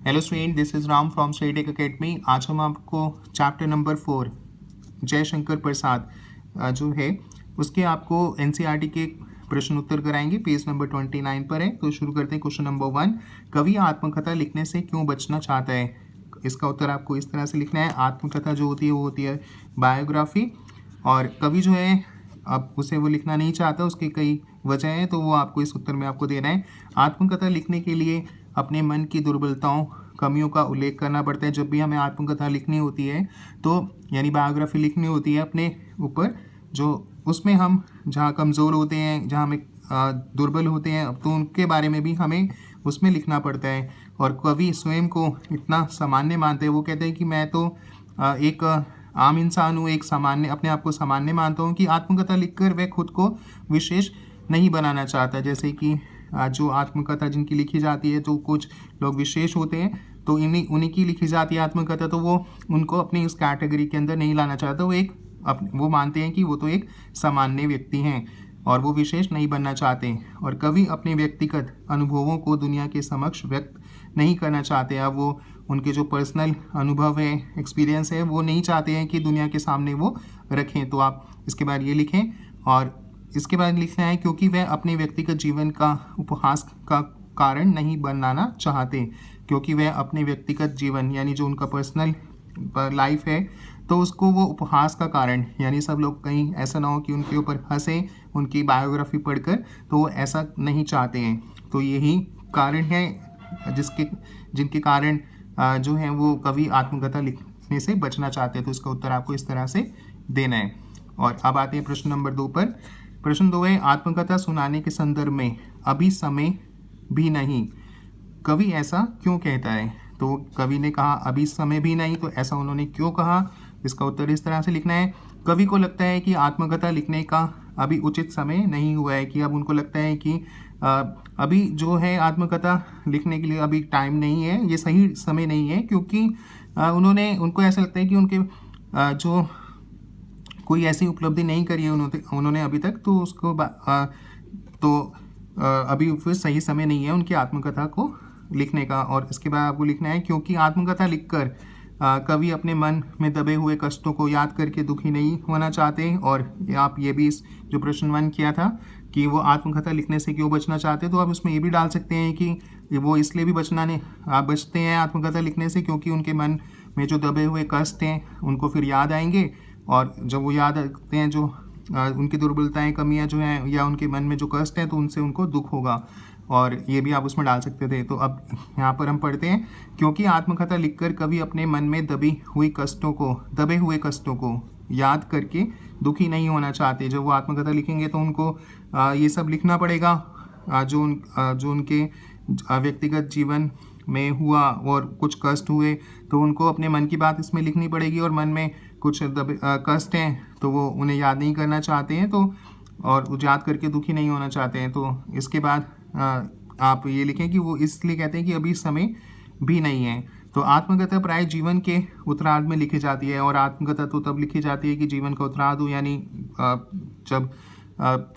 Hello student, this is Ram from StudyTech Academy. आज हम आपको चैप्टर नंबर 4 जयशंकर प्रसाद जो है उसके आपको एनसीईआरटी के प्रश्न उत्तर कराएंगे। पेज नंबर 29 पर है। तो शुरू करते हैं। क्वेश्चन नंबर 1, कवि आत्मकथा लिखने से क्यों बचना चाहता है? इसका उत्तर आपको इस तरह से लिखना है। आत्मकथा जो होती है वो होती है बायोग्राफी, और कवि जो है अब उसे वो लिखना नहीं चाहता, उसकी कई वजह हैं, तो वो आपको इस उत्तर में आपको देना है। आत्मकथा लिखने के लिए अपने मन की दुर्बलताओं, कमियों का उल्लेख करना पड़ता है। जब भी हमें आत्मकथा लिखनी होती है तो यानी बायोग्राफी लिखनी होती है अपने ऊपर, जो उसमें हम जहाँ कमज़ोर होते हैं, जहाँ हमें दुर्बल होते हैं, तो उनके बारे में भी हमें उसमें लिखना पड़ता है। और कवि स्वयं को इतना सामान्य मानते हैं, वो कहते हैं कि मैं तो एक आम इंसान हूँ, एक सामान्य, अपने आप को सामान्य मानता हूँ, कि आत्मकथा लिखकर वह खुद को विशेष नहीं बनाना चाहता। जैसे कि जो आत्मकथा जिनकी लिखी जाती है, तो कुछ लोग विशेष होते हैं, तो उन्हीं की लिखी जाती है आत्मकथा, तो वो उनको अपनी इस कैटेगरी के अंदर नहीं लाना चाहता। वो मानते हैं कि वो तो एक सामान्य व्यक्ति हैं और वो विशेष नहीं बनना चाहते। और कवि अपने व्यक्तिगत अनुभवों को दुनिया के समक्ष व्यक्त नहीं करना चाहते। अब वो उनके जो पर्सनल अनुभव है, एक्सपीरियंस है, वो नहीं चाहते हैं कि दुनिया के सामने वो रखें। तो आप इसके बाद ये लिखें। और इसके बाद लिखना है क्योंकि वह अपने व्यक्तिगत जीवन का उपहास का कारण नहीं बनाना चाहते। क्योंकि वह अपने व्यक्तिगत जीवन यानी जो उनका पर्सनल लाइफ है, तो उसको वो उपहास का कारण, यानी सब लोग कहीं ऐसा ना हो कि उनके ऊपर हंसे उनकी बायोग्राफी पढ़कर, तो वो ऐसा नहीं चाहते हैं। तो यही कारण है जिनके कारण जो है वो कवि आत्मकथा लिखने से बचना चाहते हैं। तो इसका उत्तर आपको इस तरह से देना है। और अब आते हैं प्रश्न नंबर 2 पर। प्रश्न 2 है, आत्मकथा सुनाने के संदर्भ में अभी समय भी नहीं, कवि ऐसा क्यों कहता है? तो कवि ने कहा अभी समय भी नहीं, तो ऐसा उन्होंने क्यों कहा? इसका उत्तर इस तरह से लिखना है। कवि को लगता है कि आत्मकथा लिखने का अभी उचित समय नहीं हुआ है, कि अब उनको लगता है कि अभी जो है आत्मकथा लिखने के लिए अभी टाइम नहीं है, ये सही समय नहीं है। क्योंकि उनको ऐसा लगता है कि उनके जो कोई ऐसी उपलब्धि नहीं करी है उन्होंने अभी तक, तो उसको अभी फिर सही समय नहीं है उनकी आत्मकथा को लिखने का। और इसके बाद आपको लिखना है क्योंकि आत्मकथा लिखकर कवि अपने मन में दबे हुए कष्टों को याद करके दुखी नहीं होना चाहते। और आप ये भी, इस जो प्रश्न 1 किया था कि वो आत्मकथा लिखने से क्यों बचना चाहते, तो आप उसमें ये भी डाल सकते हैं कि वो इसलिए भी बचते हैं आत्मकथा लिखने से क्योंकि उनके मन में जो दबे हुए कष्ट हैं उनको फिर याद आएंगे। और जब वो याद आते हैं, जो उनकी दुर्बलताएं, कमियां जो हैं, या उनके मन में जो कष्ट हैं, तो उनसे उनको दुख होगा। और ये भी आप उसमें डाल सकते थे। तो अब यहाँ पर हम पढ़ते हैं, क्योंकि आत्मकथा लिखकर कवि अपने मन में दबे हुए कष्टों को याद करके दुखी नहीं होना चाहते। जब वो आत्मकथा लिखेंगे तो उनको ये सब लिखना पड़ेगा जो उनके व्यक्तिगत जीवन में हुआ और कुछ कष्ट हुए, तो उनको अपने मन की बात इसमें लिखनी पड़ेगी। और मन में कुछ कष्ट हैं तो वो उन्हें याद नहीं करना चाहते हैं, तो और याद करके दुखी नहीं होना चाहते हैं। तो इसके बाद आप ये लिखें कि वो इसलिए कहते हैं कि अभी समय भी नहीं है। तो आत्मकथा प्राय जीवन के उत्तरार्ध में लिखी जाती है। और आत्मकथा तो तब लिखी जाती है कि जीवन का उत्तरार्ध हो, यानी जब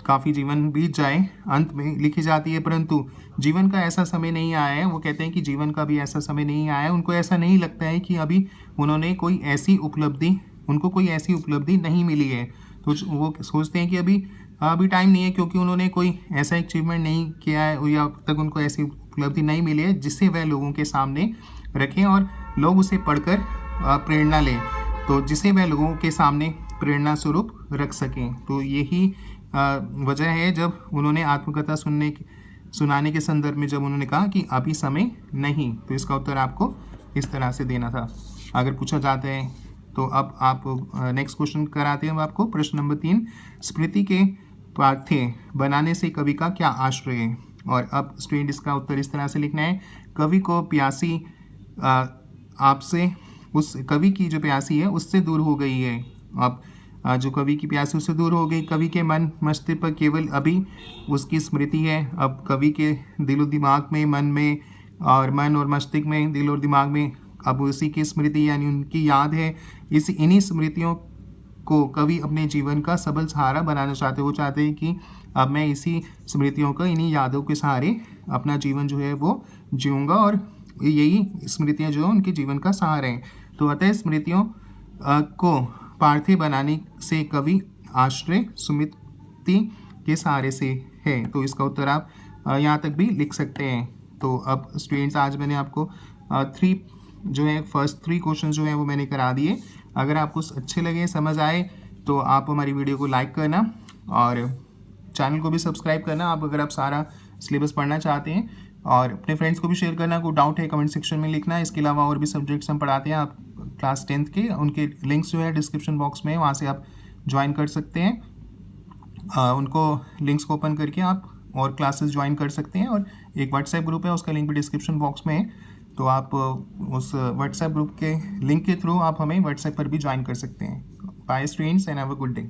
काफ़ी जीवन बीत जाए, अंत में लिखी जाती है। परंतु जीवन का ऐसा समय नहीं आया है। वो कहते हैं कि जीवन का भी ऐसा समय नहीं आया है। उनको ऐसा नहीं लगता है कि अभी उन्होंने कोई ऐसी उपलब्धि नहीं मिली है। तो वो सोचते हैं कि अभी टाइम नहीं है, क्योंकि उन्होंने कोई ऐसा अचीवमेंट नहीं किया है, या अब तक उनको ऐसी उपलब्धि नहीं मिली है जिससे वह लोगों के सामने रखें और लोग उसे पढ़कर प्रेरणा लें, तो जिसे वह लोगों के सामने प्रेरणा स्वरूप रख सकें। तो यही वजह है जब उन्होंने आत्मकथा सुनाने के संदर्भ में जब उन्होंने कहा कि अभी समय नहीं। तो इसका उत्तर आपको इस तरह से देना था अगर पूछा जाता है। तो अब आप नेक्स्ट क्वेश्चन कराते हैं। अब आपको प्रश्न नंबर 3, स्मृति के पाठ्य बनाने से कवि का क्या आश्रय है? और अब स्टूडेंट इसका उत्तर इस तरह से लिखना है, कवि को प्यासी आपसे, उस कवि की जो प्यासी है उससे दूर हो गई है। अब जो कवि की प्यासी उससे दूर हो गई। कवि के मन मस्तिष्क पर केवल अभी उसकी स्मृति है। अब कवि के दिलो दिमाग में, मन और मस्तिष्क में, दिल और दिमाग में अब उसी की स्मृति यानी उनकी याद है। इन्हीं स्मृतियों को कवि अपने जीवन का सबल सहारा बनाना चाहते हैं। वो चाहते हैं कि अब मैं इसी स्मृतियों का, इन्हीं यादों के सहारे अपना जीवन जो है वो जीऊँगा और यही स्मृतियाँ जो हैं उनके जीवन का सहारा हैं। तो अतः स्मृतियों को पार्थिव बनाने से कवि आश्रय स्मृति के सहारे से है। तो इसका उत्तर आप यहाँ तक भी लिख सकते हैं। तो अब स्टूडेंट्स, आज मैंने आपको फर्स्ट थ्री क्वेश्चन जो है वो मैंने करा दिए। अगर आपको अच्छे लगे, समझ आए, तो आप हमारी वीडियो को लाइक करना और चैनल को भी सब्सक्राइब करना। अगर आप सारा सिलेबस पढ़ना चाहते हैं, और अपने फ्रेंड्स को भी शेयर करना। कोई डाउट है कमेंट सेक्शन में लिखना। इसके अलावा और भी सब्जेक्ट्स हम पढ़ाते हैं आप क्लास 10th के, उनके लिंक्स जो है डिस्क्रिप्शन बॉक्स में, वहाँ से आप ज्वाइन कर सकते हैं। उनको लिंक्स को ओपन करके आप और क्लासेस ज्वाइन कर सकते हैं। और एक व्हाट्सएप ग्रुप है, उसका लिंक भी डिस्क्रिप्शन बॉक्स में है। तो आप उस व्हाट्सएप ग्रुप के लिंक के थ्रू आप हमें व्हाट्सएप पर भी ज्वाइन कर सकते हैं। Bye students and have a good day.